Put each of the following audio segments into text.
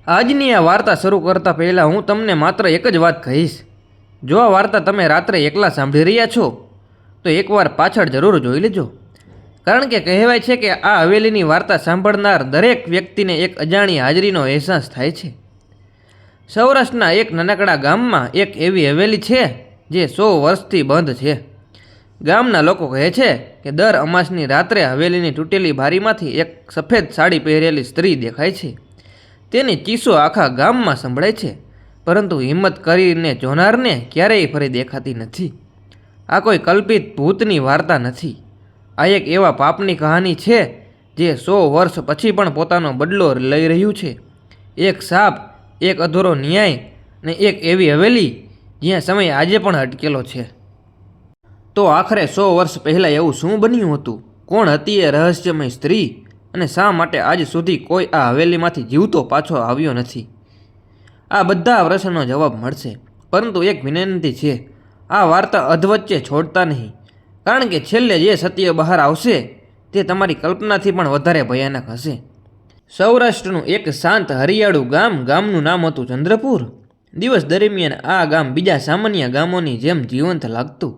આજની આ વાર્તા શરૂ કરતા પહેલાં હું તમને માત્ર એક જ વાત કહીશ. જો આ વાર્તા તમે રાત્રે એકલા સાંભળી રહ્યા છો તો એકવાર પાછળ જરૂર જોઈ લેજો. કારણ કે કહેવાય છે કે આ હવેલીની વાર્તા સાંભળનાર દરેક વ્યક્તિને એક અજાણી હાજરીનો અહેસાસ થાય છે. સૌરાષ્ટ્રના એક નાનકડા ગામમાં એક એવી હવેલી છે જે 100 વર્ષથી બંધ છે. ગામના લોકો કહે છે કે દર અમાસની રાત્રે હવેલીની તૂટેલી બારીમાંથી એક સફેદ સાડી પહેરેલી સ્ત્રી દેખાય છે. તેની ચીસો આખા ગામમાં સંભળાય છે, પરંતુ હિંમત કરીને જોનારને ક્યારેય ફરી દેખાતી નથી. આ કોઈ કલ્પિત ભૂતની વાર્તા નથી. આ એક એવા પાપની કહાની છે જે 100 વર્ષ પછી પણ પોતાનો બદલો લઈ રહ્યું છે. એક સાપ, એક અધૂરો ન્યાય અને એક એવી હવેલી જ્યાં સમય આજે પણ અટકેલો છે. તો આખરે 100 વર્ષ પહેલાં એવું શું બન્યું હતું? કોણ હતી એ રહસ્યમય સ્ત્રી? અને શા માટે આજ સુધી કોઈ આ હવેલીમાંથી જીવતો પાછો આવ્યો નથી? આ બધા પ્રશ્નનો જવાબ મળશે, પરંતુ એક વિનંતી છે, આ વાર્તા અધવચ્ચે છોડતા નહીં, કારણ કે છેલ્લે જે સત્ય બહાર આવશે તે તમારી કલ્પનાથી પણ વધારે ભયાનક હશે. સૌરાષ્ટ્રનું એક શાંત હરિયાળું ગામનું નામ હતું ચંદ્રપુર. દિવસ દરમિયાન આ ગામ બીજા સામાન્ય ગામોની જેમ જીવંત લાગતું.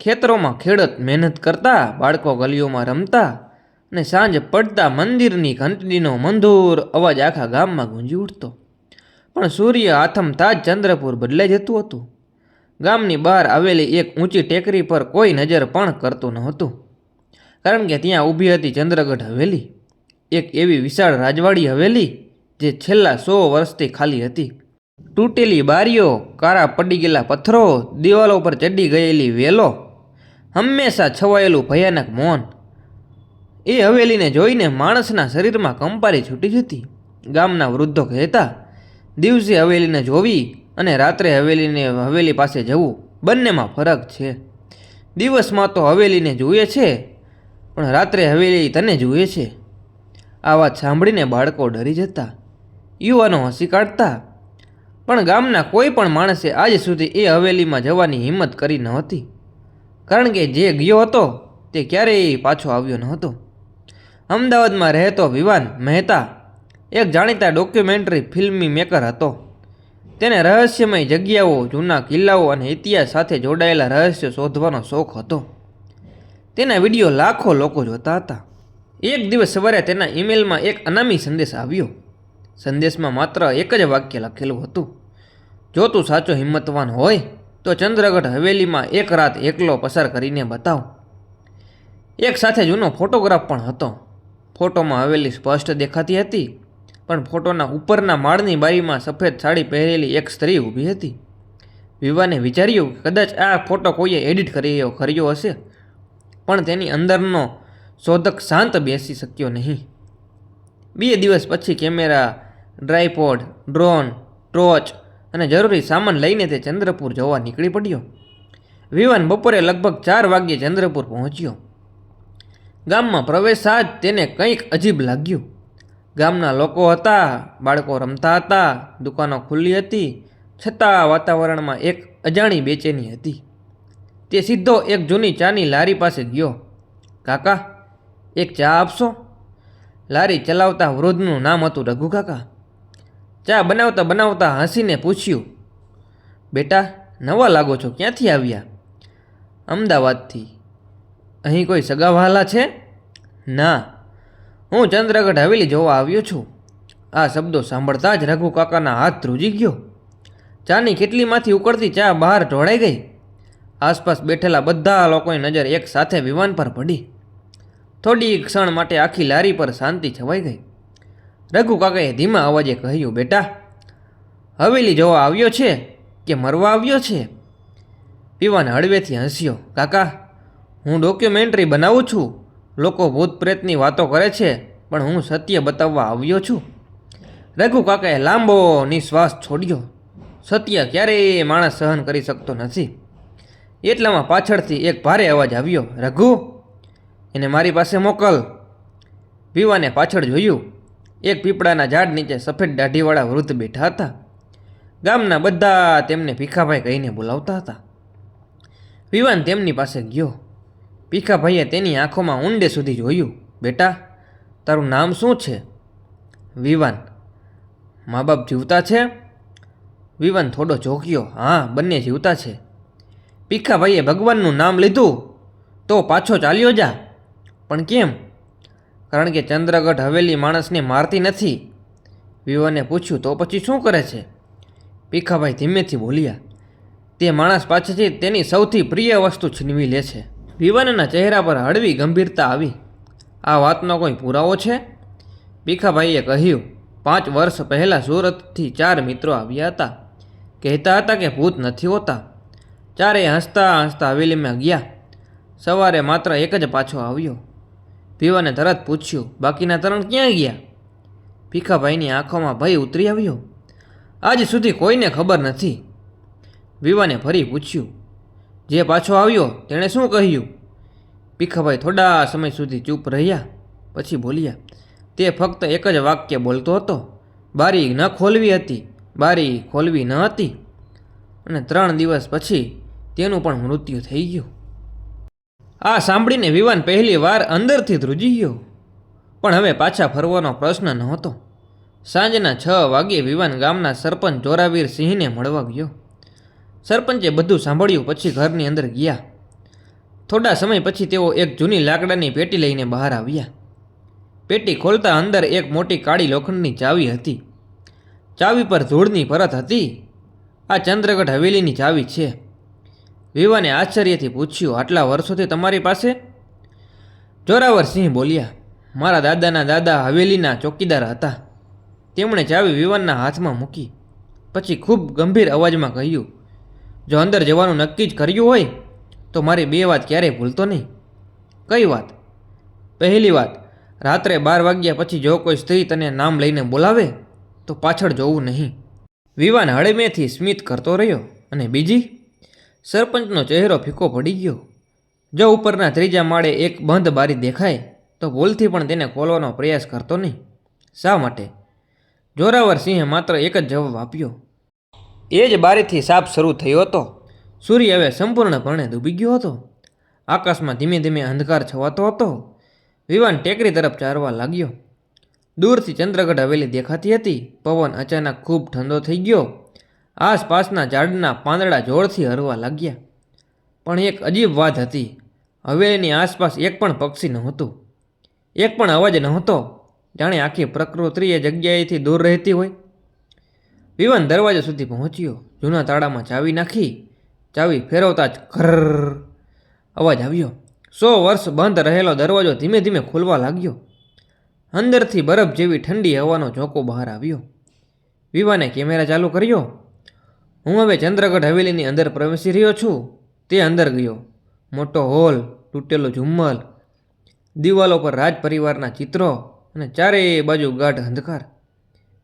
ખેતરોમાં ખેડૂત મહેનત કરતા, બાળકો ગલીઓમાં રમતા અને સાંજ પડતા મંદિરની ઘંટડીનો મંધુર અવાજ આખા ગામમાં ગુંજી ઉઠતો. પણ સૂર્ય આથમતા જ ચંદ્રપુર બદલાઈ જતું હતું. ગામની બહાર આવેલી એક ઊંચી ટેકરી પર કોઈ નજર પણ કરતું નહોતું, કારણ કે ત્યાં ઊભી હતી ચંદ્રગઢ હવેલી, એક એવી વિશાળ રાજવાડી હવેલી જે છેલ્લા 100 વર્ષથી ખાલી હતી. તૂટેલી બારીઓ, કાળા પડી ગયેલા પથ્થરો, દિવાલો પર ચડી ગયેલી વેલો, હંમેશા છવાયેલું ભયાનક મૌન. એ હવેલીને જોઈને માણસના શરીરમાં કંપારી છૂટી જતી. ગામના વૃદ્ધો કહેતા, દિવસે હવેલીને જોવી અને રાત્રે હવેલી પાસે જવું, બંનેમાં ફરક છે. દિવસમાં તો હવેલીને જુએ છે, પણ રાત્રે હવેલી તને જુએ છે. આ વાત સાંભળીને બાળકો ડરી જતા, યુવાનો હસી કાઢતા, પણ ગામના કોઈ પણ માણસે આજ સુધી એ હવેલીમાં જવાની હિંમત કરી નહોતી, કારણ કે જે ગયો હતો તે ક્યારેય પાછો આવ્યો નહોતો. અમદાવાદમાં રહેતો વિવાન મહેતા એક જાણીતા ડોક્યુમેન્ટરી ફિલ્મી મેકર હતો. તેને રહસ્યમય જગ્યાઓ, જૂના કિલ્લાઓ અને ઇતિહાસ સાથે જોડાયેલા રહસ્યો શોધવાનો શોખ હતો. તેના વિડીયો લાખો લોકો જોતા હતા. એક દિવસ સવારે તેના ઈમેલમાં એક અનામી સંદેશ આવ્યો. સંદેશમાં માત્ર એક જ વાક્ય લખેલું હતું, જો તું સાચો હિંમતવાન હોય તો ચંદ્રગઢ હવેલીમાં એક રાત એકલો પસાર કરીને બતાવ. એક સાથે જૂનો ફોટોગ્રાફ પણ હતો. ફોટોમાં હવેલી સ્પષ્ટ દેખાતી હતી, પણ ફોટોના ઉપરના માળની બારીમાં સફેદ સાડી પહેરેલી એક સ્ત્રી ઊભી હતી. વિવાને વિચાર્યું કે કદાચ આ ફોટો કોઈએ એડિટ કર્યો હશે, પણ તેની અંદરનો શોધક શાંત બેસી શક્યો નહીં. 2 દિવસ પછી કેમેરા, ટ્રાયપોડ, ડ્રોન, ટોર્ચ અને જરૂરી સામાન લઈને તે ચંદ્રપુર જવા નીકળી પડ્યો. વિવાન બપોરે લગભગ 4 વાગ્યે ચંદ્રપુર પહોંચ્યો. ગામમાં પ્રવેશતા જ તેને કંઈક અજીબ લાગ્યું. ગામના લોકો હતા, બાળકો રમતા હતા, દુકાનો ખુલ્લી હતી, છતાં વાતાવરણમાં એક અજાણી બેચેની હતી. તે સીધો એક જૂની ચાની લારી પાસે ગયો. કાકા, એક ચા આપશો? લારી ચલાવતા વૃદ્ધનું નામ હતું રઘુ કાકા. ચા બનાવતા બનાવતા હસીને પૂછ્યું, બેટા, નવા લાગો છો, ક્યાંથી આવ્યા? અમદાવાદથી. અહીં કોઈ સગાવહાલા છે? ના, હું ચંદ્રગઢ હવેલી જોવા આવ્યો છું. આ શબ્દો સાંભળતા જ રઘુ કાકાના હાથ ધ્રુજી ગયો. ચાની કેટલીમાંથી ઉકળતી ચા બહાર ઢોળાઈ ગઈ. આસપાસ બેઠેલા બધા લોકોની નજર એક સાથે વિવાન પર પડી. થોડી ક્ષણ માટે આખી લારી પર શાંતિ છવાઈ ગઈ. રઘુ કાકાએ ધીમા અવાજે કહ્યું, બેટા, હવેલી જોવા આવ્યો છે કે મરવા આવ્યો છે? વિવાન હળવેથી હસ્યો. કાકા, હું ડોક્યુમેન્ટરી બનાવું છું. લોકો ભૂત પ્રેતની વાતો કરે છે, પણ હું સત્ય બતાવવા આવ્યો છું. રઘુ કાકાએ લાંબો નિશ્વાસ છોડ્યો. સત્ય ક્યારેય માણસ સહન કરી શકતો નથી. એટલામાં પાછળથી એક ભારે અવાજ આવ્યો, રઘુ, એને મારી પાસે મોકલ. વિવાને પાછળ જોયું. એક પીપળાના ઝાડ નીચે સફેદ દાઢીવાળા વૃદ્ધ બેઠા હતા. ગામના બધા તેમને ભીખાભાઈ કહીને બોલાવતા હતા. વિવાન તેમની પાસે ગયો. ભીખાભાઈએ તેની આંખોમાં ઊંડે સુધી જોયું. બેટા, તારું નામ શું છે? વિવાન. મા બાપ જીવતા છે? વિવાન થોડો ચોંક્યો. હા, બંને જીવતા છે. ભીખાભાઈએ ભગવાનનું નામ લીધું તો પાછો ચાલ્યો જા. પણ કેમ? કારણ કે ચંદ્રગઢ હવેલી માણસને મારતી નથી. વિવાને પૂછ્યું. તો પછી શું કરે છે? ભીખાભાઈ ધીમેથી બોલ્યા. તે માણસ પાસેથી તેની સૌથી પ્રિય વસ્તુ છીનવી લે છે. વિવાનના ચહેરા પર હળવી ગંભીરતા આવી. આ વાતનો કોઈ પુરાવો છે? ભીખાભાઈએ કહ્યું. 5 વર્ષ પહેલાં સુરતથી 4 મિત્રો આવ્યા હતા. કહેતા હતા કે ભૂત નથી હોતા. ચારેય હસતા હસતા હવેલીમાં ગયા. સવારે માત્ર એક જ પાછો આવ્યો. વિવાને તરત પૂછ્યું. બાકીના 3 ક્યાં ગયા? ભીખાભાઈની આંખોમાં ભય ઉતરી આવ્યો. આજ સુધી કોઈને ખબર નથી. વિવાને ફરી પૂછ્યું. જે પાછો આવ્યો તેણે શું કહ્યું? ભીખાભાઈ થોડા સમય સુધી ચૂપ રહ્યા. પછી બોલ્યા. તે ફક્ત એક જ વાક્ય બોલતો હતો. બારી ન ખોલવી હતી, બારી ખોલવી ન હતી. અને 3 દિવસ પછી તેનું પણ મૃત્યુ થઈ ગયું. આ સાંભળીને વિવાન પહેલી વાર અંદરથી ધ્રુજી ગયો. પણ હવે પાછા ફરવાનો પ્રશ્ન નહોતો. સાંજના 6 વાગ્યે વિવાન ગામના સરપંચ જોરાવીર સિંહને મળવા ગયો. સરપંચે બધું સાંભળ્યું પછી ઘરની અંદર ગયા. થોડા સમય પછી તેઓ એક જૂની લાકડાની પેટી લઈને બહાર આવ્યા. પેટી ખોલતા અંદર એક મોટી કાળી લોખંડની ચાવી હતી. ચાવી પર ધૂળની પરત હતી. આ ચંદ્રગઢ હવેલીની ચાવી છે. વિવાને આશ્ચર્યથી પૂછ્યું. આટલા વર્ષોથી તમારી પાસે? જોરાવર સિંહ બોલ્યા. મારા દાદાના દાદા હવેલીના ચોકીદાર હતા. તેમણે ચાવી વિવાનના હાથમાં મૂકી. પછી ખૂબ ગંભીર અવાજમાં કહ્યું. જો અંદર જવાનું નક્કી જ કર્યું હોય તો મારી 2 વાત ક્યારેય ભૂલતો નહીં. કઈ વાત? પહેલી વાત, રાત્રે 12 વાગ્યા પછી જો કોઈ સ્ત્રી તને નામ લઈને બોલાવે તો પાછળ જોવું નહીં. વિવાન હળમેથી સ્મિત કરતો રહ્યો. અને બીજી? સરપંચનો ચહેરો ફીકો પડી ગયો. જો ઉપરના 3જા માળે એક બંધ બારી દેખાય તો ભૂલથી પણ તેને ખોલવાનો પ્રયાસ કરતો નહીં. શા માટે? જોરાવર સિંહે માત્ર એક જ જવાબ આપ્યો. એ જ બારીથી સાપ શરૂ થયો હતો. સૂર્ય હવે સંપૂર્ણપણે ડૂબી ગયો હતો. આકાશમાં ધીમે ધીમે અંધકાર છવાતો હતો. વિવાન ટેકરી તરફ ચાલવા લાગ્યો. દૂરથી ચંદ્રગઢ હવેલી દેખાતી હતી. પવન અચાનક ખૂબ ઠંડો થઈ ગયો. આસપાસના ઝાડના પાંદડા જોરથી હરવા લાગ્યા. પણ એક અજીબ વાત હતી. હવેલીની આસપાસ એક પણ પક્ષી નહોતું. એક પણ અવાજ નહોતો. જાણે આખી પ્રકૃતિ એ જગ્યાએથી દૂર રહેતી હોય. વિવાન દરવાજા સુધી પહોંચ્યો. જૂના તાળામાં ચાવી નાખી. ચાવી ફેરવતા જ ઘર અવાજ આવ્યો. 100 વર્ષ બંધ રહેલો દરવાજો ધીમે ધીમે ખોલવા લાગ્યો. અંદરથી બરફ જેવી ઠંડી હવાનો ઝોકો બહાર આવ્યો. વિવાને કેમેરા ચાલુ કર્યો. હું હવે ચંદ્રગઢ હવેલીની અંદર પ્રવેશી રહ્યો છું. તે અંદર ગયો. મોટો હોલ, તૂટેલો ઝુમ્મર, દિવાલો પર રાજ પરિવારના ચિત્રો અને ચારેય બાજુ ગાઢ અંધકાર.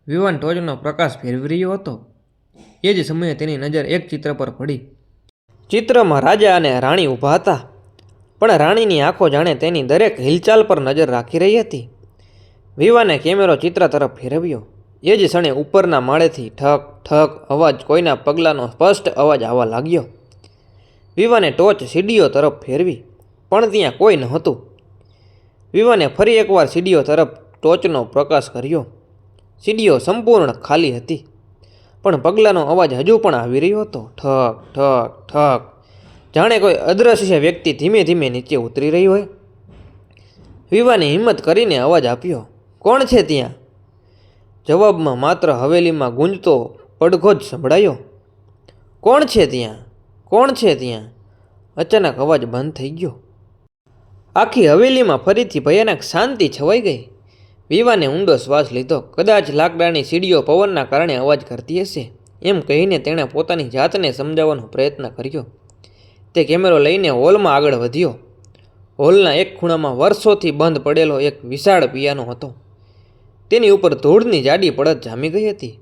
વિવાન ટોચનો પ્રકાશ ફેરવી રહ્યો હતો. એ જ સમયે તેની નજર એક ચિત્ર પર પડી. ચિત્રમાં રાજા અને રાણી ઊભા હતા. પણ રાણીની આંખો જાણે તેની દરેક હિલચાલ પર નજર રાખી રહી હતી. વિવાને કેમેરો ચિત્ર તરફ ફેરવ્યો. એ જ ક્ષણે ઉપરના માળેથી ઠક ઠક અવાજ, કોઈના પગલાંનો સ્પષ્ટ અવાજ આવવા લાગ્યો. વિવાને ટોચ સીડીઓ તરફ ફેરવી. પણ ત્યાં કોઈ નહોતું. વિવાને ફરી એકવાર સીડીઓ તરફ ટોચનો પ્રકાશ કર્યો. સીડીઓ સંપૂર્ણ ખાલી હતી. પણ પગલાંનો અવાજ હજુ પણ આવી રહ્યો હતો. ઠક ઠક ઠક, જાણે કોઈ અદૃશ્ય વ્યક્તિ ધીમે ધીમે નીચે ઉતરી રહી હોય. વિવાને હિંમત કરીને અવાજ આપ્યો. કોણ છે ત્યાં? જવાબમાં માત્ર હવેલીમાં ગુંજતો પડઘો જ સંભળાયો. કોણ છે ત્યાં? કોણ છે ત્યાં? અચાનક અવાજ બંધ થઈ ગયો. આખી હવેલીમાં ફરીથી ભયાનક શાંતિ છવાઈ ગઈ. વિવાને ઊંડો શ્વાસ લીધો. કદાચ લાકડાની સીડીઓ પવનના કારણે અવાજ કરતી હશે, એમ કહીને તેણે પોતાની જાતને સમજાવવાનો પ્રયત્ન કર્યો. તે કેમેરો લઈને હોલમાં આગળ વધ્યો. હોલના એક ખૂણામાં વર્ષોથી બંધ પડેલો એક વિશાળ પિયાનો હતો. તેની ઉપર ધૂળની જાડી પડત જામી ગઈ હતી.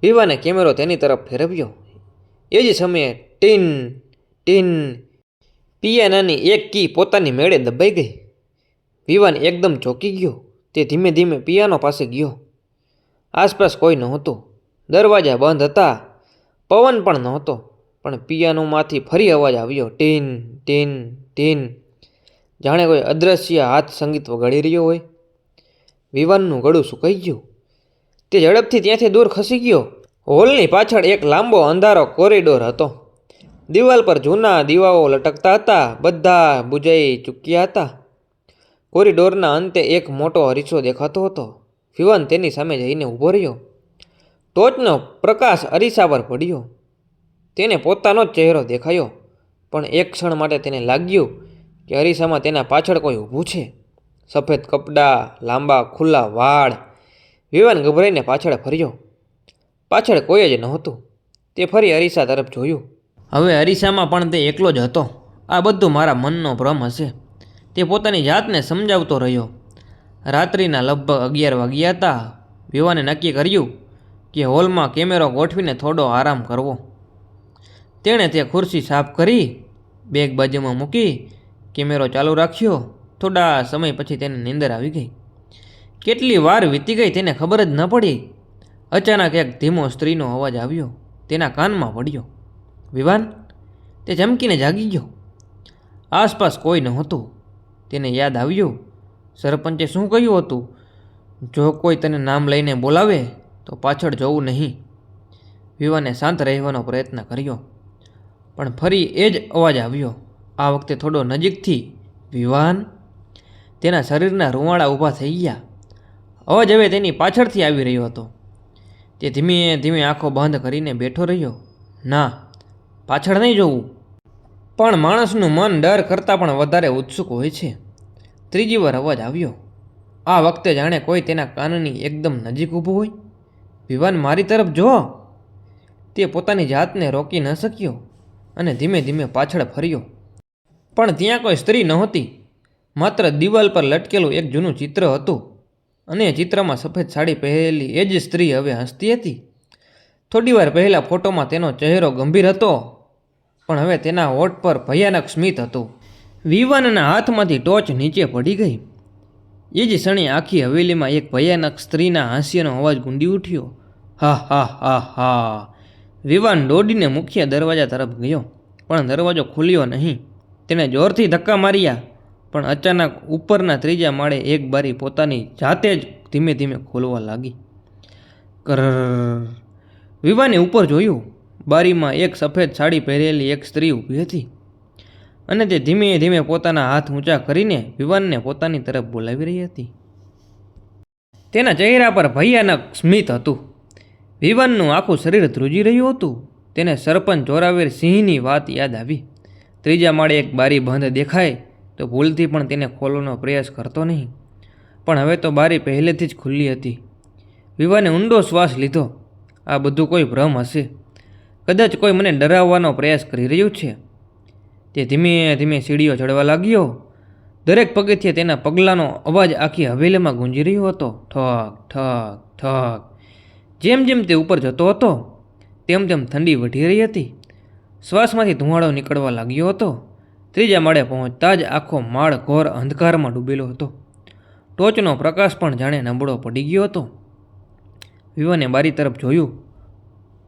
વિવાને કેમેરો તેની તરફ ફેરવ્યો. એ જ સમયે ટીન ટીન, પિયાનાની એક કી પોતાની મેળે દબાઈ ગઈ. વિવાન એકદમ ચોંકી ગયો. તે ધીમે ધીમે પિયાનો પાસે ગયો. આસપાસ કોઈ નહોતું. દરવાજા બંધ હતા. પવન પણ નહોતો. પણ પિયાનોમાંથી ફરી અવાજ આવ્યો. ટીન ટીન ટીન, જાણે કોઈ અદૃશ્ય હાથ સંગીત વગાડી રહ્યો હોય. વિવાનનું ગળું સુકાઈ ગયું. તે ઝડપથી ત્યાંથી દૂર ખસી ગયો. હોલની પાછળ એક લાંબો અંધારો કોરિડોર હતો. દિવાલ પર જૂના દીવાઓ લટકતા હતા, બધા બુજાઈ ચૂક્યા હતા. કોરિડોરના અંતે એક મોટો અરીસો દેખાતો હતો. વિવાન તેની સામે જઈને ઊભો રહ્યો. ટોચનો પ્રકાશ અરીસા પર પડ્યો. તેને પોતાનો જ ચહેરો દેખાયો, પણ એક ક્ષણ માટે તેને લાગ્યું કે અરીસામાં તેના પાછળ કોઈ ઊભું છે. સફેદ કપડાં, લાંબા ખુલ્લા વાળ. વિવાન ગભરાઈને પાછળ ફર્યો. પાછળ કોઈ જ નહોતું. તે ફરી અરીસા તરફ જોયું. હવે અરીસામાં પણ તે એકલો જ હતો. આ બધું મારા મનનો ભ્રમ હશે, તે પોતાની જાતને સમજાવતો રહ્યો. રાત્રિના લગભગ 11 વાગ્યા હતા. વિવાને નક્કી કર્યું કે હોલમાં કેમેરો ગોઠવીને થોડો આરામ કરવો. તેણે તે ખુરશી સાફ કરી, બેગ બાજુમાં મૂકી, કેમેરો ચાલુ રાખ્યો. થોડા સમય પછી તેને નીંદર આવી ગઈ. કેટલી વાર વીતી ગઈ તેને ખબર જ ન પડી. અચાનક એક ધીમો સ્ત્રીનો અવાજ આવ્યો. તેના કાનમાં પડ્યો. વિવાન! તે ચમકીને જાગી ગયો. આસપાસ કોઈ નહોતું. તેને યાદ આવ્યું, સરપંચે શું કહ્યું હતું, જો કોઈ તને નામ લઈને બોલાવે તો પાછળ જોવું નહીં. વિવાને શાંત રહેવાનો પ્રયત્ન કર્યો, પણ ફરી એ જ અવાજ આવ્યો. આ વખતે થોડો નજીકથી. વિવાન! તેના શરીરના રૂંવાડા ઊભા થઈ ગયા. અવાજ હવે તેની પાછળથી આવી રહ્યો હતો. તે ધીમે ધીમે આંખો બંધ કરીને બેઠો રહ્યો. ના, પાછળ નહીં જોવું. પણ માણસનું મન ડર કરતાં પણ વધારે ઉત્સુક હોય છે. ત્રીજી વાર અવાજ આવ્યો. આ વખતે જાણે કોઈ તેના કાનની એકદમ નજીક ઊભું હોય. વિવાન, મારી તરફ જો. તે પોતાની જાતને રોકી ન શક્યો અને ધીમે ધીમે પાછળ ફર્યો. પણ ત્યાં કોઈ સ્ત્રી નહોતી. માત્ર દિવાલ પર લટકેલું એક જૂનું ચિત્ર હતું, અને એ ચિત્રમાં સફેદ સાડી પહેરેલી એ જ સ્ત્રી હવે હસતી હતી. થોડી વાર પહેલાં ફોટોમાં તેનો ચહેરો ગંભીર હતો, પણ હવે તેના હોઠ પર ભયાનક સ્મિત હતું. વિવાનના હાથમાંથી ટોચ નીચે પડી ગઈ. એ જ ક્ષણે આખી હવેલીમાં એક ભયાનક સ્ત્રીના હાસ્યનો અવાજ ગુંજી ઉઠ્યો. હા હા હા હા. વિવાન દોડીને મુખ્ય દરવાજા તરફ ગયો, પણ દરવાજો ખુલ્યો નહીં. તેણે જોરથી ધક્કા માર્યા, પણ અચાનક ઉપરના ત્રીજા માળે એક બારી પોતાની જાતે જ ધીમે ધીમે ખોલવા લાગી. કર. વિવાને ઉપર જોયું. બારીમાં એક સફેદ સાડી પહેરેલી એક સ્ત્રી ઊભી હતી, અને તે ધીમે ધીમે પોતાના હાથ ઊંચા કરીને વિવાનને પોતાની તરફ બોલાવી રહી હતી. તેના ચહેરા પર ભયાનક સ્મિત હતું. વિવાનનું આખું શરીર ધ્રુજી રહ્યું હતું. તેને સરપંચ જોરાવીર સિંહની વાત યાદ આવી. ત્રીજા માળે એક બારી બંધ દેખાય તો ભૂલથી પણ તેને ખોલવાનો પ્રયાસ કરતો નહીં, પણ હવે તો બારી પહેલેથી જ ખુલ્લી હતી. વિવાને ઊંડો શ્વાસ લીધો. આ બધું કોઈ ભ્રમ હશે. કદાચ કોઈ મને ડરાવવાનો પ્રયાસ કરી રહ્યું છે. તે ધીમે ધીમે સીડીઓ ચડવા લાગ્યો. દરેક પગથિયે તેના પગલાંનો અવાજ આખી હવેલીમાં ગુંજી રહ્યો હતો. ઠક ઠક ઠક. જેમ જેમ તે ઉપર જતો હતો, તેમ તેમ ઠંડી વધી રહી હતી. શ્વાસમાંથી ધુમાડો નીકળવા લાગ્યો હતો. ત્રીજા માળે પહોંચતા જ આખો માળ ઘોર અંધકારમાં ડૂબેલો હતો. ટોચનો પ્રકાશ પણ જાણે નબળો પડી ગયો હતો. વિવાને બારી તરફ જોયું,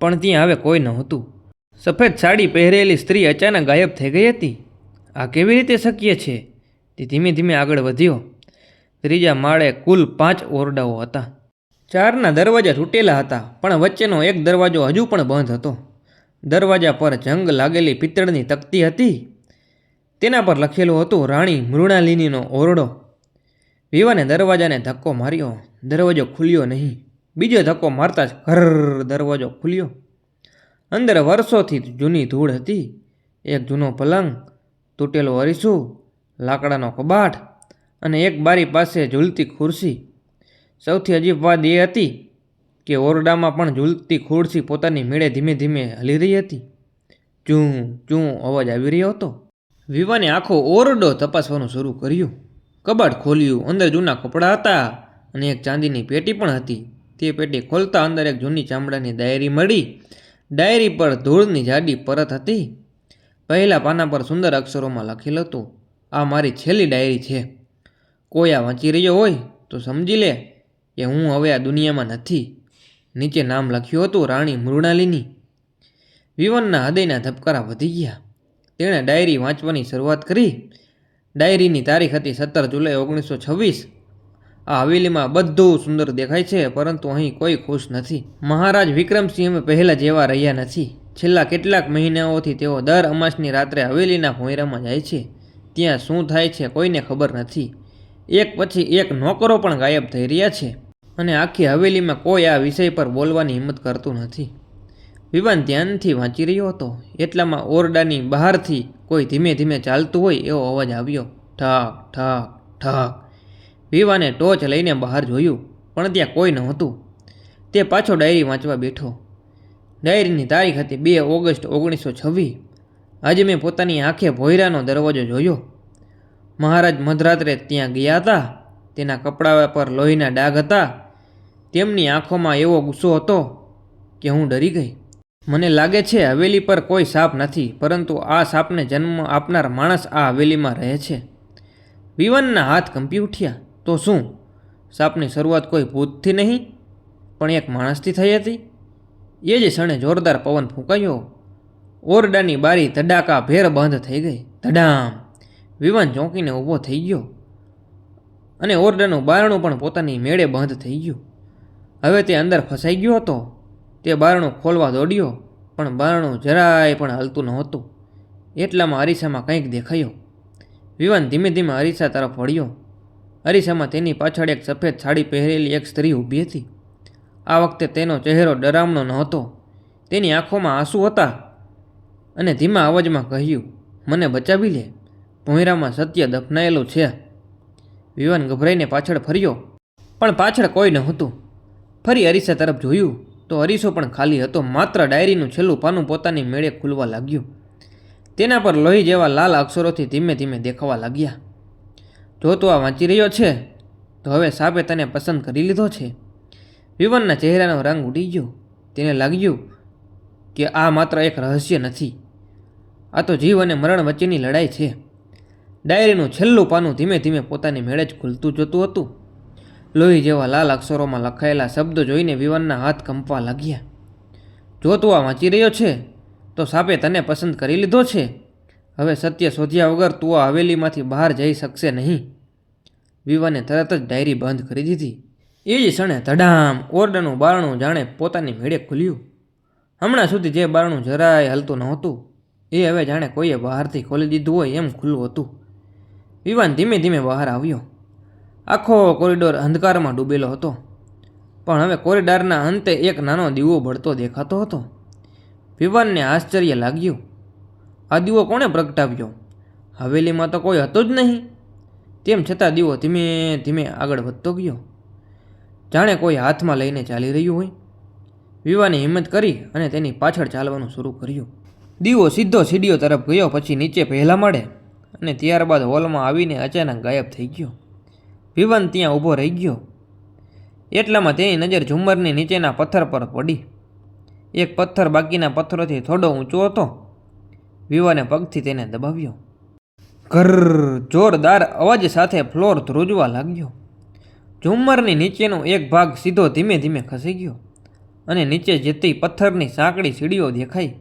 પણ ત્યાં હવે કોઈ નહોતું. સફેદ સાડી પહેરેલી સ્ત્રી અચાનક ગાયબ થઈ ગઈ હતી. આ કેવી રીતે શક્ય છે? તે ધીમે ધીમે આગળ વધ્યો. ત્રીજા માળે કુલ 5 ઓરડાઓ હતા. 4ના દરવાજા તૂટેલા હતા, પણ વચ્ચેનો એક દરવાજો હજુ પણ બંધ હતો. દરવાજા પર જંગ લાગેલી પિત્તળની તકતી હતી. તેના પર લખેલું હતું, રાણી મૃણાલિનીનો ઓરડો. વિવાને દરવાજાને ધક્કો માર્યો. દરવાજો ખુલ્યો નહીં. બીજો ધક્કો મારતા જ ઘર દરવાજો ખુલ્યો. અંદર વર્ષોથી જૂની ધૂળ હતી. એક જૂનો પલંગ, તૂટેલો અરીસું, લાકડાનો કબાટ અને એક બારી પાસે ઝૂલતી ખુરશી. સૌથી અજીબ વાત એ હતી કે ઓરડામાં પણ ઝૂલતી ખુરશી પોતાની મેળે ધીમે ધીમે હલી રહી હતી. ચૂં ચૂં અવાજ આવી રહ્યો હતો. વિવાને આખો ઓરડો તપાસવાનું શરૂ કર્યું. કબાટ ખોલ્યું. અંદર જૂના કપડાં હતા અને એક ચાંદીની પેટી પણ હતી. તે પેટી ખોલતા અંદર એક જૂની ચામડાની ડાયરી મળી. ડાયરી પર ધૂળની જાડી પરત હતી. પહેલા પાના પર સુંદર અક્ષરોમાં લખેલું હતું, આ મારી છેલ્લી ડાયરી છે. કોઈ આ વાંચી રહ્યો હોય તો સમજી લે કે હું હવે આ દુનિયામાં નથી. નીચે નામ લખ્યું હતું, રાણી મૃણાલિની. વિવાનના હૃદયના ધબકારા વધી ગયા. તેણે ડાયરી વાંચવાની શરૂઆત કરી. ડાયરીની તારીખ હતી 17 જુલાઈ 1926 આ હવેલીમાં બધું સુંદર દેખાય છે, પરંતુ અહીં કોઈ ખુશ નથી. મહારાજ વિક્રમસિંહ પહેલાં જેવા રહ્યા નથી. છેલ્લા કેટલાક મહિનાઓથી તેઓ દર અમાસની રાત્રે હવેલીના ભોંયરામાં જાય છે. ત્યાં શું થાય છે કોઈને ખબર નથી. એક પછી એક નોકરો પણ ગાયબ થઈ રહ્યા છે, અને આખી હવેલીમાં કોઈ આ વિષય પર બોલવાની હિંમત કરતું નથી. વિવાન ધ્યાનથી વાંચી રહ્યો હતો. એટલામાં ઓરડાની બહારથી કોઈ ધીમે ધીમે ચાલતું હોય એવો અવાજ આવ્યો. ઠાક ઠાક ઠાક. વિવાને ટોર્ચ લઈને બહાર જોયું, પણ ત્યાં કોઈ નહોતું. તે પાછો ડાયરી વાંચવા બેઠો. ડાયરીની તારીખ હતી 2 ઓગસ્ટ 1926. આજે મેં પોતાની આંખે ભોંયરાનો દરવાજો જોયો. મહારાજ મધરાત્રે ત્યાં ગયા હતા. તેના કપડા પર લોહીના ડાઘ હતા. તેમની આંખોમાં એવો ગુસ્સો હતો કે હું ડરી ગઈ. મને લાગે છે હવેલી પર કોઈ સાપ નથી, પરંતુ આ સાપને જન્મ આપનાર માણસ આ હવેલીમાં રહે છે. વિવાનના હાથ કંપી ઉઠ્યા. તો શું સાપની શરૂઆત કોઈ ભૂતથી નહીં, પણ એક માણસથી થઈ હતી? એ જ ક્ષણે જોરદાર પવન ફૂંકાયો. ઓરડાની બારી ધડાકા ભેર બંધ થઈ ગઈ. ધડામ. વિવાન ચોંકીને ઊભો થઈ ગયો, અને ઓરડાનું બારણું પણ પોતાની મેળે બંધ થઈ ગયું. હવે તે અંદર ફસાઈ ગયો હતો. તે બારણું ખોલવા દોડ્યો, પણ બારણું જરાય પણ હલતું નહોતું. એટલામાં અરીસામાં કંઈક દેખાયો. વિવાન ધીમે ધીમે અરીસા તરફ વળ્યો. અરીસામાં તેની પાછળ એક સફેદ સાડી પહેરેલી એક સ્ત્રી ઊભી હતી. આ વખતે તેનો ચહેરો ડરામણો નહોતો. તેની આંખોમાં આંસુ હતા, અને ધીમા અવાજમાં કહ્યું, મને બચાવી લે, ભોંયરામાં સત્ય દફનાયેલું છે. વિવાન ગભરાઈને પાછળ ફર્યો, પણ પાછળ કોઈ નહોતું. ફરી અરીસા તરફ જોયું તો અરીસો પણ ખાલી હતો. માત્ર ડાયરીનું છેલ્લું પાનું પોતાની મેળે ખુલવા લાગ્યું. તેના પર લોહી જેવા લાલ અક્ષરોથી ધીમે ધીમે દેખાવા લાગ્યા. જો તું આ વાંચી રહ્યો છે, તો હવે સાપે તને પસંદ કરી લીધો છે. વિવાનના ચહેરાનો રંગ ઉડી ગયો. તેને લાગ્યું કે આ માત્ર એક રહસ્ય નથી, આ તો જીવ અને મરણ વચ્ચેની લડાઈ છે. ડાયરીનું છેલ્લું પાનું ધીમે ધીમે પોતાની મેળે જ ખુલતું જતું હતું. લોહી જેવા લાલ અક્ષરોમાં લખાયેલા શબ્દો જોઈને વિવાનના હાથ કંપવા લાગ્યા. જો તું આ વાંચી રહ્યો છે, તો સાપે તને પસંદ કરી લીધો છે. હવે સત્ય શોધ્યા વગર તું આ હવેલીમાંથી બહાર જઈ શકશે નહીં. વિવાને તરત જ ડાયરી બંધ કરી દીધી. એ જ ક્ષણે ધડામ ઓરડાનું બારણું જાણે પોતાની મેળે ખુલ્યું. હમણાં સુધી જે બારણું જરાય હલતું નહોતું, એ હવે જાણે કોઈએ બહારથી ખોલી દીધું હોય એમ ખુલ્લું હતું. વિવાન ધીમે ધીમે બહાર આવ્યો. આખો કોરિડોર અંધકારમાં ડૂબેલો હતો, પણ હવે કોરિડોરના અંતે એક નાનો દીવો બળતો દેખાતો હતો. વિવાનને આશ્ચર્ય લાગ્યું. આ દીવો કોણે પ્રગટાવ્યો? હવેલીમાં તો કોઈ હતું જ નહીં. તેમ છતાં દીવો ધીમે ધીમે આગળ વધતો ગયો, જાણે કોઈ હાથમાં લઈને ચાલી રહ્યું હોય. વિવાને હિંમત કરી અને તેની પાછળ ચાલવાનું શરૂ કર્યું. દીવો સીધો સીડીઓ તરફ ગયો, પછી નીચે પહેલા માળે, અને ત્યારબાદ હોલમાં આવીને અચાનક ગાયબ થઈ ગયો. વિવાન ત્યાં ઊભો રહી ગયો. એટલામાં તેની નજર ઝુમ્મરની નીચેના પથ્થર પર પડી. એક પથ્થર બાકીના પથ્થરોથી થોડો ઊંચો હતો. વિવાને પગથી તેને દબાવ્યો. ઘર જોરદાર અવાજ સાથે ફ્લોર ધ્રુજવા લાગ્યો. ઝુમ્મરની નીચેનો એક ભાગ સીધો ધીમે ધીમે ખસી ગયો, અને નીચે જતી પથ્થરની સાંકડી સીડીઓ દેખાઈ.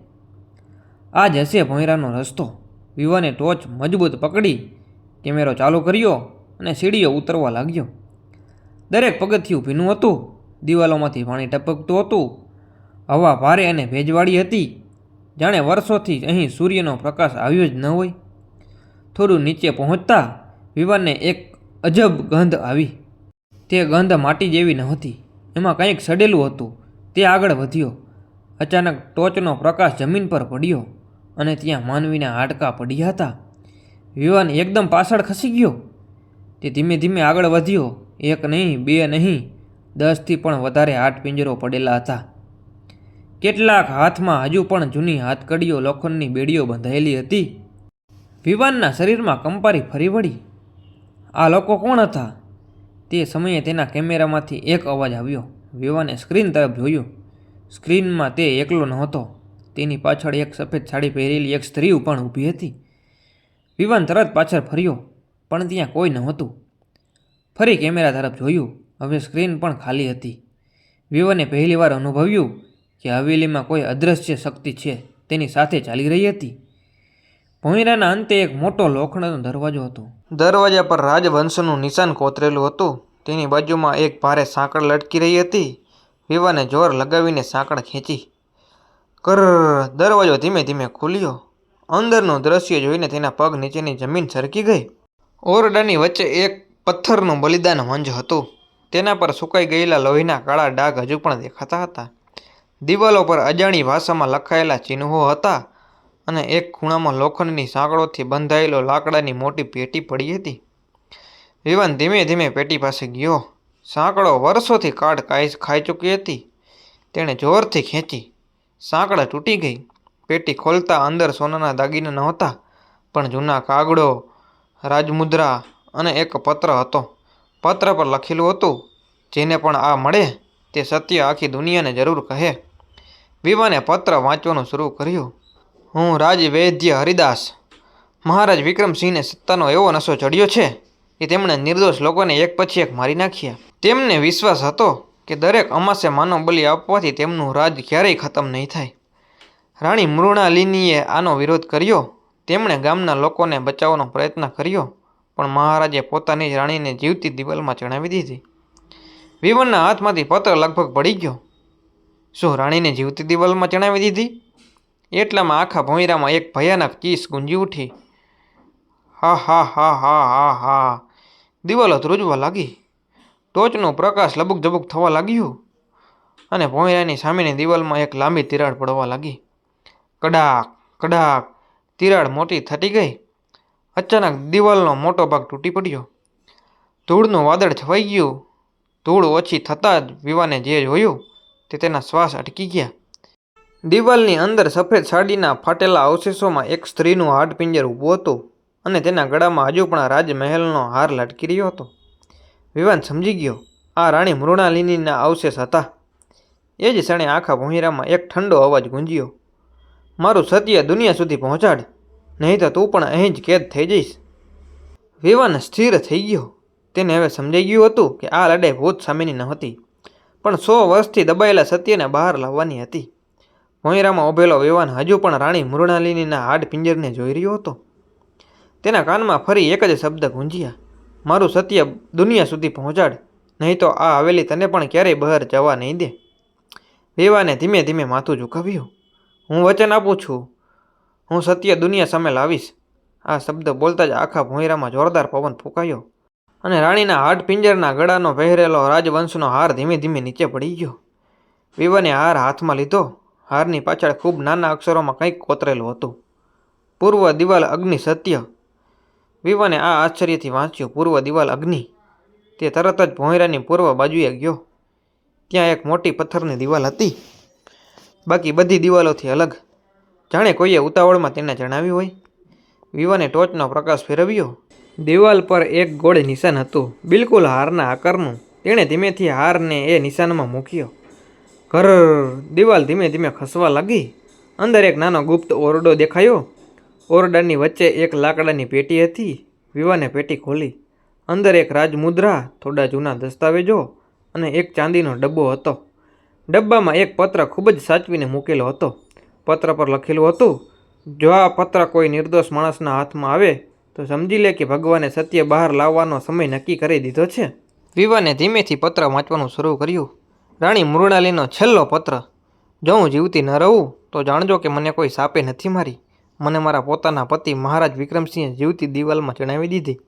આ જ હશે ભોંયરાનો રસ્તો. વિવાને ટોર્ચ મજબૂત પકડી કેમેરો ચાલુ કર્યો અને સીડીઓ ઉતરવા લાગ્યો. દરેક પગથિયું ભીનું હતું. દિવાલોમાંથી પાણી ટપકતું હતું. હવા ભારે અને ભેજવાળી હતી, જાણે વર્ષોથી અહીં સૂર્યનો પ્રકાશ આવ્યો જ ન હોય. થોડું નીચે પહોંચતા વિવાનને એક અજબ ગંધ આવી. તે ગંધ માટી જેવી નહોતી, એમાં કંઈક સડેલું હતું. તે આગળ વધ્યો. અચાનક ટોર્ચનો પ્રકાશ જમીન પર પડ્યો, અને ત્યાં માનવીના હાડકાં પડ્યા હતા. વિવાન એકદમ પાછળ ખસી ગયો. તે ધીમે ધીમે આગળ વધ્યો. 1 નહીં, 2 નહીં, 10થી પણ વધારે હાડપિંજરો પડેલા હતા. કેટલાક હાથમાં હજુ પણ જૂની હાથકડીઓ, લોખંડની બેડીઓ બંધાયેલી હતી. વિવાનના શરીરમાં કંપારી ફરી વળી. આ લોકો કોણ હતા? તે સમયે તેના કેમેરામાંથી એક અવાજ આવ્યો. વિવાને સ્ક્રીન તરફ જોયું. સ્ક્રીનમાં તે એકલો નહોતો. તેની પાછળ એક સફેદ સાડી પહેરેલી એક સ્ત્રી પણ ઊભી હતી. વિવાન તરત પાછળ ફર્યો, પણ ત્યાં કોઈ નહોતું. ફરી કેમેરા તરફ જોયું. હવે સ્ક્રીન પણ ખાલી હતી. વિવાને પહેલીવાર અનુભવ્યું કે હવેલીમાં કોઈ અદૃશ્ય શક્તિ છે તેની સાથે ચાલી રહી હતી. ભોંયરાના અંતે એક મોટો લોખંડનો દરવાજો હતો. દરવાજા પર રાજવંશનું નિશાન કોતરેલું હતું. તેની બાજુમાં એક ભારે સાંકળ લટકી રહી હતી. વિવાને જોર લગાવીને સાંકળ ખેંચી. કર દરવાજો ધીમે ધીમે ખુલ્યો. અંદરનું દ્રશ્ય જોઈને તેના પગ નીચેની જમીન સરકી ગઈ. ઓરડાની વચ્ચે એક પથ્થરનું બલિદાન મંચ હતું. તેના પર સુકાઈ ગયેલા લોહીના કાળા ડાઘ હજુ પણ દેખાતા હતા. દિવાલો પર અજાણી ભાષામાં લખાયેલા ચિહ્નો હતા અને એક ખૂણામાં લોખંડની સાંકળોથી બંધાયેલો લાકડાની મોટી પેટી પડી હતી. વિવાન ધીમે ધીમે પેટી પાસે ગયો. સાંકળો વર્ષોથી કાટ ખાઈ ચૂકી હતી. તેણે જોરથી ખેંચી. સાંકળ તૂટી ગઈ. પેટી ખોલતા અંદર સોનાના દાગીના નહોતા, પણ જૂના કાગળો, રાજમુદ્રા અને એક પત્ર હતો. પત્ર પર લખેલું હતું, જેને પણ આ મળે તે સત્ય આખી દુનિયાને જરૂર કહે. વિવાને પત્ર વાંચવાનું શરૂ કર્યું. હું રાજવૈદ્ય હરિદાસ. મહારાજ વિક્રમસિંહને સત્તાનો એવો નશો ચડ્યો છે કે તેમણે નિર્દોષ લોકોને એક પછી એક મારી નાખ્યા. તેમને વિશ્વાસ હતો કે દરેક અમાસે માનવ બલિ આપવાથી તેમનું રાજ ક્યારેય ખતમ નહીં થાય. રાણી મૃણાલિનીએ આનો વિરોધ કર્યો. તેમણે ગામના લોકોને બચાવવાનો પ્રયત્ન કર્યો, પણ મહારાજે પોતાની જ રાણીને જીવતી દિવાલમાં ચણાવી દીધી. વિવાનના હાથમાંથી પત્ર લગભગ પડી ગયો. શું રાણીને જીવતી દિવાલમાં ચણાવી દીધી? એટલામાં આખા ભોંયરામાં એક ભયાનક ચીસ ગુંજી ઉઠી. હા હા હા હા હા હા. દિવાલો ધ્રુજવા લાગી. ટોચનો પ્રકાશ લબુક ઝબુક થવા લાગ્યું અને ભોંયરાની સામેની દિવાલમાં એક લાંબી તિરાડ પડવા લાગી. કડાક કડાક તિરાડ મોટી થતી ગઈ. અચાનક દિવાલનો મોટો ભાગ તૂટી પડ્યો. ધૂળનું વાદળ છવાઈ ગયું. ધૂળ ઓછી થતાં જ વિવાને જે જોયું તે તેના શ્વાસ અટકી ગયા. દિવાલની અંદર સફેદ સાડીના ફાટેલા અવશેષોમાં એક સ્ત્રીનું હાડપિંજર ઊભું હતું અને તેના ગળામાં હજુ પણ રાજમહેલનો હાર લટકી રહ્યો હતો. વિવાન સમજી ગયો, આ રાણી મૃણાલિનીના અવશેષ હતા. એ જ ક્ષણે આખા ભોંયરામાં એક ઠંડો અવાજ ગુંજ્યો. મારું સત્ય દુનિયા સુધી પહોંચાડ, નહીં તો તું પણ અહીં જ કેદ થઈ જઈશ. વિવાન સ્થિર થઈ ગયો. તેને હવે સમજાઈ ગયું હતું કે આ લડાઈ ભૂત સામેની નહોતી, પણ 100 વર્ષથી દબાયેલા સત્યને બહાર લાવવાની હતી. ભોંયરામાં ઊભેલો વિવાન હજુ પણ રાણી મૃણાલિનીના હાડપિંજરને જોઈ રહ્યો હતો. તેના કાનમાં ફરી એક જ શબ્દ ગુંજ્યા, મારું સત્ય દુનિયા સુધી પહોંચાડ, નહીં તો આ હવેલી તને પણ ક્યારેય બહાર જવા નહીં દે. વિવાને ધીમે ધીમે માથું ઝુકાવ્યું. હું વચન આપું છું, હું સત્ય દુનિયા સામે લાવીશ. આ શબ્દ બોલતા જ આખા ભોંયરામાં જોરદાર પવન ફૂંકાયો અને રાણીના હાડપિંજરના ગળાનો પહેરેલો રાજવંશનો હાર ધીમે ધીમે નીચે પડી ગયો. વિવાને હાર હાથમાં લીધો. હારની પાછળ ખૂબ નાના અક્ષરોમાં કંઈક કોતરેલું હતું, પૂર્વ દિવાલ અગ્નિ સત્ય. વિવાને આ આશ્ચર્યથી વાંચ્યું, પૂર્વ દિવાલ અગ્નિ. તે તરત જ ભોંયરાની પૂર્વ બાજુએ ગયો. ત્યાં એક મોટી પથ્થરની દિવાલ હતી, બાકી બધી દિવાલોથી અલગ, જાણે કોઈએ ઉતાવળમાં તેને જણાવ્યું હોય. વિવાને ટોચનો પ્રકાશ ફેરવ્યો. દિવાલ પર એક ગોળ નિશાન હતું, બિલકુલ હારના આકારનું. તેણે ધીમેથી હારને એ નિશાનમાં મૂક્યો. ઘર દિવાલ ધીમે ધીમે ખસવા લાગી. અંદર એક નાનો ગુપ્ત ઓરડો દેખાયો. ઓરડાની વચ્ચે એક લાકડાની પેટી હતી. વિવાને પેટી ખોલી. અંદર એક રાજમુદ્રા, થોડા જૂના દસ્તાવેજો અને એક ચાંદીનો ડબ્બો હતો. ડબ્બામાં એક પત્ર ખૂબ જ સાચવીને મૂકેલો હતો. પત્ર પર લખેલું હતું, જો આ પત્ર કોઈ નિર્દોષ માણસના હાથમાં આવે તો સમજી લે કે ભગવાને સત્ય બહાર લાવવાનો સમય નક્કી કરી દીધો છે. વિવાને ધીમેથી પત્ર વાંચવાનું શરૂ કર્યું. રાણી મૃણાલિનીનો છેલ્લો પત્ર. જો હું જીવતી ન રહું તો જાણજો કે મને કોઈ સાપે નથી મારી. મને મારા પોતાના પતિ મહારાજ વિક્રમસિંહે જીવતી દિવાલમાં ચણાવી દીધી.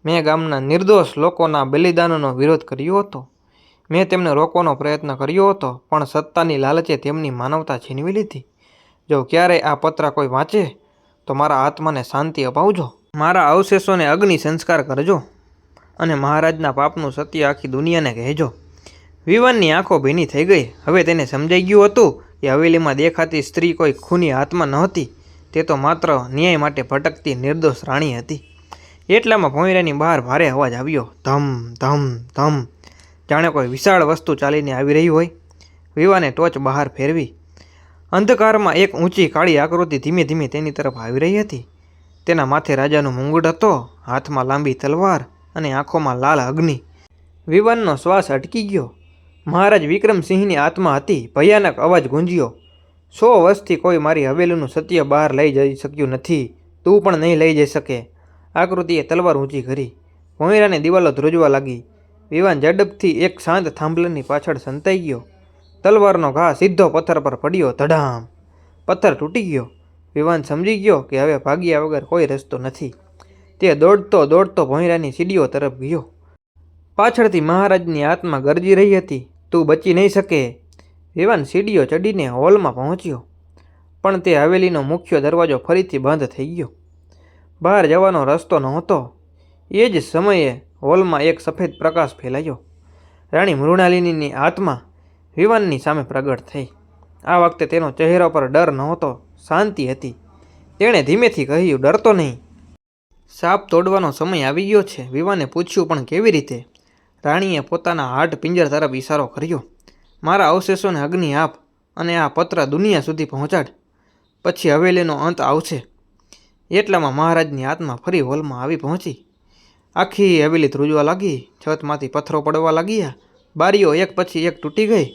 મેં ગામના નિર્દોષ લોકોના બલિદાનનો વિરોધ કર્યો હતો. મેં તેમને રોકવાનો પ્રયત્ન કર્યો હતો, પણ સત્તાની લાલચે તેમની માનવતા છીનવી લીધી. જો ક્યારેય આ પત્ર કોઈ વાંચે તો મારા આત્માને શાંતિ અપાવજો. મારા અવશેષોને અગ્નિ સંસ્કાર કરજો અને મહારાજના પાપનું સત્ય આખી દુનિયાને કહેજો. વિવાનની આંખો ભીની થઈ ગઈ. હવે તેને સમજાઈ ગયું હતું કે હવેલીમાં દેખાતી સ્ત્રી કોઈ ખૂની આત્મા નહોતી. તે તો માત્ર ન્યાય માટે ભટકતી નિર્દોષ રાણી હતી. એટલામાં ભોંયરાની બહાર ભારે અવાજ આવ્યો. ધમ ધમ ધમ, જાણે કોઈ વિશાળ વસ્તુ ચાલીને આવી રહી હોય. વિવાને ટોચ બહાર ફેરવી. અંધકારમાં એક ઊંચી કાળી આકૃતિ ધીમે ધીમે તેની તરફ આવી રહી હતી. તેના માથે રાજાનું મુંગટ હતો, હાથમાં લાંબી તલવાર અને આંખોમાં લાલ અગ્નિ. વિવાનનો શ્વાસ અટકી ગયો. મહારાજ વિક્રમસિંહની આત્મા હતી. ભયાનક અવાજ ગુંજ્યો. 100 વર્ષથી કોઈ મારી હવેલીનું સત્ય બહાર લઈ જઈ શક્યું નથી. તું પણ નહીં લઈ જઈ શકે. આકૃતિએ તલવાર ઊંચી કરી. ભોંયરાની દિવાલો ધ્રુજવા લાગી. વિવાન ઝડપથી એક શાંત થાંભલાની પાછળ સંતાઈ ગયો. તલવારનો ઘા સીધો પથ્થર પર પડ્યો. ધડામ! પથ્થર તૂટી ગયો. વિવાન સમજી ગયો કે હવે ભાગ્યા વગર કોઈ રસ્તો નથી. તે દોડતો દોડતો ભોંયરાની સીડીઓ તરફ ગયો. પાછળથી મહારાજની આત્મા ગરજી રહી હતી. તું બચી નહીં શકે. વિવાન સીડીઓ ચડીને હોલમાં પહોંચ્યો, પણ તે હવેલીનો મુખ્ય દરવાજો ફરીથી બંધ થઈ ગયો. બહાર જવાનો રસ્તો નહોતો. એ જ સમયે હોલમાં એક સફેદ પ્રકાશ ફેલાયો. રાણી મૃણાલિનીની આત્મા વિવાનની સામે પ્રગટ થઈ. આ વખતે તેનો ચહેરા પર ડર નહોતો, શાંતિ હતી. તેણે ધીમેથી કહ્યું, ડરતો નહીં. સાપ તોડવાનો સમય આવી ગયો છે. વિવાને પૂછ્યું, પણ કેવી રીતે? રાણીએ પોતાના હાડ પિંજર તરફ ઇશારો કર્યો. મારા અવશેષોને અગ્નિ આપ અને આ પત્ર દુનિયા સુધી પહોંચાડ. પછી હવેલીનો અંત આવશે. એટલામાં મહારાજની આત્મા ફરી હોલમાં આવી પહોંચી. આખી હવેલી ધ્રુજવા લાગી. છતમાંથી પથ્થરો પડવા લાગ્યા. બારીઓ એક પછી એક તૂટી ગઈ.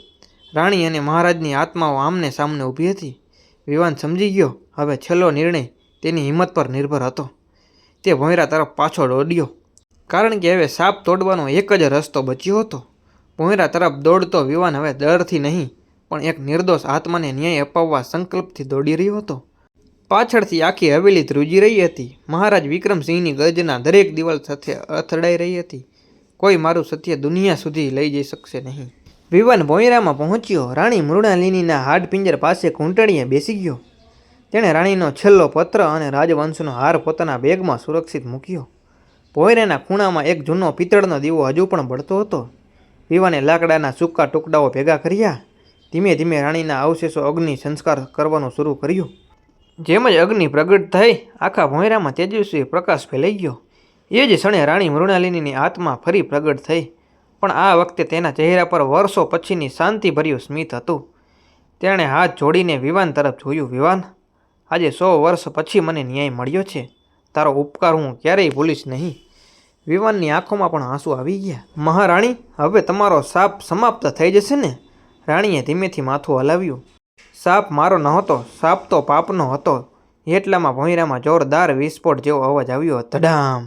રાણી અને મહારાજની આત્માઓ આમને સામને ઊભી હતી. વિવાન સમજી ગયો હવે છેલ્લો નિર્ણય તેની હિંમત પર નિર્ભર હતો. તે ભોંયરા તરફ પાછો દોડ્યો, કારણ કે હવે સાપ તોડવાનો એક જ રસ્તો બચ્યો હતો. ભોંયરા તરફ દોડતો વિવાન હવે ડરથી નહીં, પણ એક નિર્દોષ આત્માને ન્યાય અપાવવા સંકલ્પથી દોડી રહ્યો હતો. પાછળથી આખી હવેલી ધ્રુજી રહી હતી. મહારાજ વિક્રમસિંહની ગર્જના દરેક દિવાલ સાથે અથડાઈ રહી હતી. કોઈ મારું સત્ય દુનિયા સુધી લઈ જઈ શકશે નહીં. વિવાન ભોંયરામાં પહોંચ્યો. રાણી મૃણાલિનીના હાડપિંજર પાસે ઘૂંટણીએ બેસી ગયો. તેણે રાણીનો છેલ્લો પત્ર અને રાજવંશનો હાર પોતાના બેગમાં સુરક્ષિત મૂક્યો. ભોંયરાના ખૂણામાં એક જૂનો પિત્તળનો દીવો હજુ પણ બળતો હતો. વિવાને લાકડાના સૂકા ટુકડાઓ ભેગા કર્યા. ધીમે ધીમે રાણીના અવશેષો અગ્નિ સંસ્કાર કરવાનું શરૂ કર્યું. જેમ જ અગ્નિ પ્રગટ થઈ, આખા ભોંયરામાં તેજસ્વી પ્રકાશ ફેલાઈ ગયો. એ જ ક્ષણે રાણી મૃણાલિનીની આત્મા ફરી પ્રગટ થઈ, પણ આ વખતે તેના ચહેરા પર વર્ષો પછીની શાંતિભર્યું સ્મિત હતું. તેણે હાથ જોડીને વિવાન તરફ જોયું. વિવાન, આજે 100 વર્ષ પછી મને ન્યાય મળ્યો છે. તારો ઉપકાર હું ક્યારેય ભૂલીશ નહીં. વિવાનની આંખોમાં પણ આંસુ આવી ગયા. મહારાણી, હવે તમારો શાપ સમાપ્ત થઈ જશે ને? રાણીએ ધીમેથી માથું હલાવ્યું. સાપ મારો નહોતો, સાપ તો પાપનો હતો. એટલામાં ભોંયરામાં જોરદાર વિસ્ફોટ જેવો અવાજ આવ્યો. ધડામ!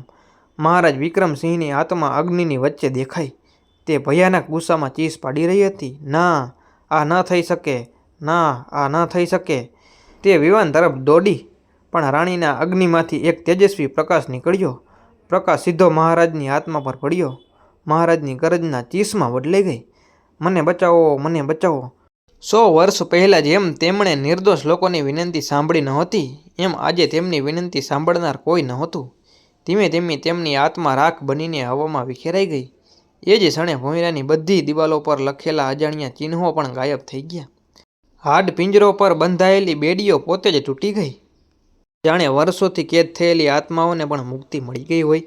મહારાજ વિક્રમસિંહની આત્મા અગ્નિની વચ્ચે દેખાઈ. તે ભયાનક ગુસ્સામાં ચીસ પાડી રહી હતી. ના, આ ન થઈ શકે. ના, આ ન થઈ શકે. તે વિવાન તરફ દોડી, પણ રાણીના અગ્નિમાંથી એક તેજસ્વી પ્રકાશ નીકળ્યો. પ્રકાશ સીધો મહારાજની આત્મા પર પડ્યો. મહારાજની ગરજના ચીસમાં બદલાઈ ગઈ. મને બચાવો, મને બચાવો. 100 વર્ષ પહેલાં જેમ તેમણે નિર્દોષ લોકોની વિનંતી સાંભળી નહોતી, એમ આજે તેમની વિનંતી સાંભળનાર કોઈ નહોતું. ધીમે ધીમે તેમની આત્મા રાખ બનીને હવામાં વિખેરાઈ ગઈ. એ જ ક્ષણે ભોંયરાની બધી દિવાલો પર લખેલા અજાણ્યા ચિહ્નો પણ ગાયબ થઈ ગયા. હાડ પિંજરો પર બંધાયેલી બેડીઓ પોતે જ તૂટી ગઈ. જાણે વર્ષોથી કેદ થયેલી આત્માઓને પણ મુક્તિ મળી ગઈ હોય.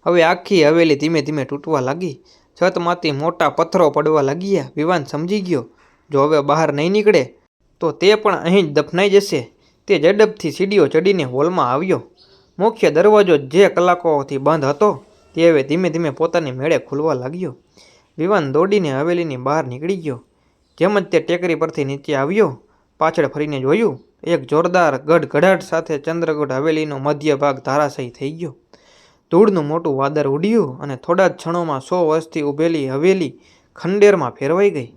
હવે આખી હવેલી ધીમે ધીમે તૂટવા લાગી. છતમાંથી મોટા પથ્થરો પડવા લાગ્યા. વિવાન સમજી ગયો, જો હવે બહાર નહીં નીકળે તો તે પણ અહીં જ દફનાઈ જશે. તે ઝડપથી સીડીઓ ચડીને હોલમાં આવ્યો. મુખ્ય દરવાજો જે કલાકોથી બંધ હતો, તે હવે ધીમે ધીમે પોતાની મેળે ખુલવા લાગ્યો. વિવાન દોડીને હવેલીની બહાર નીકળી ગયો. જેમ જ તે ટેકરી પરથી નીચે આવ્યો, પાછળ ફરીને જોયું. એક જોરદાર ગડગડાટ સાથે ચંદ્રગઢ હવેલીનો મધ્ય ભાગ ધરાશાયી થઈ ગયો. ધૂળનું મોટું વાદળ ઉડ્યું અને થોડા જ ક્ષણોમાં 100 વર્ષથી ઊભેલી હવેલી ખંડેરમાં ફેરવાઈ ગઈ.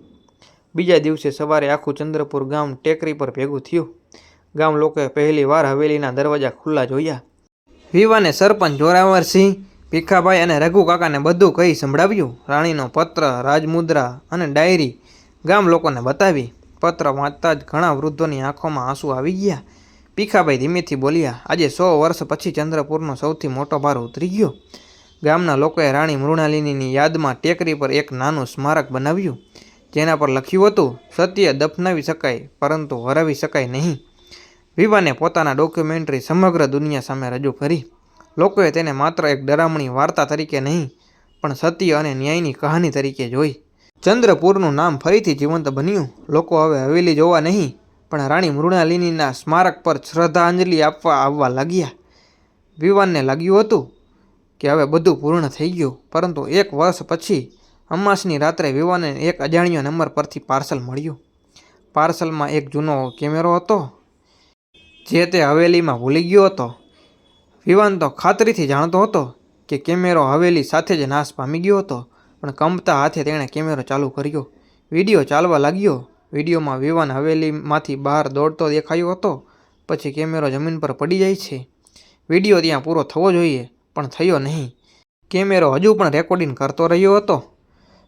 બીજા દિવસે સવારે આખું ચંદ્રપુર ગામ ટેકરી પર ભેગું થયું. ગામ લોકોએ પહેલી વાર હવેલીના દરવાજા ખુલ્લા જોયા. વિવાને સરપંચ જોરાવરસિંહ, ભીખાભાઈ અને રઘુ કાકાને બધું કહી સંભળાવ્યું. રાણીનો પત્ર, રાજમુદ્રા અને ડાયરી ગામ લોકોને બતાવી. પત્ર વાંચતા જ ઘણા વૃદ્ધોની આંખોમાં આંસુ આવી ગયા. ભીખાભાઈ ધીમેથી બોલ્યા, આજે 100 વર્ષ પછી ચંદ્રપુરનો સૌથી મોટો ભાર ઉતરી ગયો. ગામના લોકોએ રાણી મૃણાલિનીની યાદમાં ટેકરી પર એક નાનું સ્મારક બનાવ્યું, જેના પર લખ્યું હતું, સત્ય દફનાવી શકાય પરંતુ હરાવી શકાય નહીં. વિવાને પોતાના ડોક્યુમેન્ટરી સમગ્ર દુનિયા સામે રજૂ કરી. લોકોએ તેને માત્ર એક ડરામણી વાર્તા તરીકે નહીં, પણ સત્ય અને ન્યાયની કહાની તરીકે જોઈ. ચંદ્રપુરનું નામ ફરીથી જીવંત બન્યું. લોકો હવે હવેલી જોવા નહીં, પણ રાણી મૃણાલિનીના સ્મારક પર શ્રદ્ધાંજલિ આપવા આવવા લાગ્યા. વિવાનને લાગ્યું હતું કે હવે બધું પૂર્ણ થઈ ગયું, પરંતુ 1 વર્ષ પછી અમાસની રાત્રે વિવાને એક અજાણ્યો નંબર પરથી પાર્સલ મળ્યું. પાર્સલમાં એક જૂનો કેમેરો હતો, જે તે હવેલીમાં ભૂલી ગયો હતો. વિવાન તો ખાતરીથી જાણતો હતો કે કેમેરો હવેલી સાથે જ નાશ પામી ગયો હતો, પણ કંપતા હાથે તેણે કેમેરો ચાલુ કર્યો. વિડીયો ચાલવા લાગ્યો. વિડીયોમાં વિવાન હવેલીમાંથી બહાર દોડતો દેખાયો હતો. પછી કેમેરો જમીન પર પડી જાય છે. વિડીયો ત્યાં પૂરો થવો જોઈએ, પણ થયો નહીં. કેમેરો હજુ પણ રેકોર્ડિંગ કરતો રહ્યો હતો.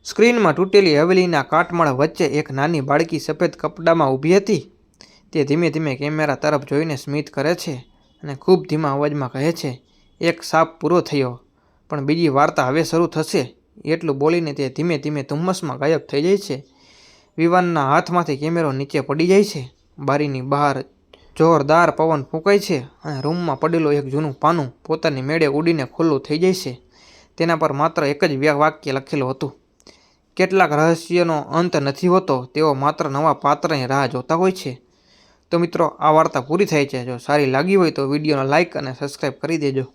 સ્ક્રીનમાં તૂટેલી હવેલીના કાટમાળ વચ્ચે એક નાની બાળકી સફેદ કપડામાં ઊભી હતી. તે ધીમે ધીમે કેમેરા તરફ જોઈને સ્મિત કરે છે અને ખૂબ ધીમા અવાજમાં કહે છે, એક સાપ પૂરો થયો, પણ બીજી વાર્તા હવે શરૂ થશે. એટલું બોલીને તે ધીમે ધીમે ધુમ્મસમાં ગાયબ થઈ જાય છે. વિવાનના હાથમાંથી કેમેરો નીચે પડી જાય છે. બારીની બહાર જોરદાર પવન ફૂંકાય છે અને રૂમમાં પડેલું એક જૂનું પાનું પોતાની મેળે ઉડીને ખુલ્લું થઈ જાય છે. તેના પર માત્ર એક જ વાક્ય લખેલું હતું, કેટલાક રહસ્યનો અંત નથી હોતો, તેઓ માત્ર નવા પાત્રની રાહ જોતા હોય છે. તો મિત્રો, આ વાર્તા પૂરી થાય છે. જો સારી લાગી હોય તો વિડીયોને લાઇક અને સબસ્ક્રાઈબ કરી દેજો.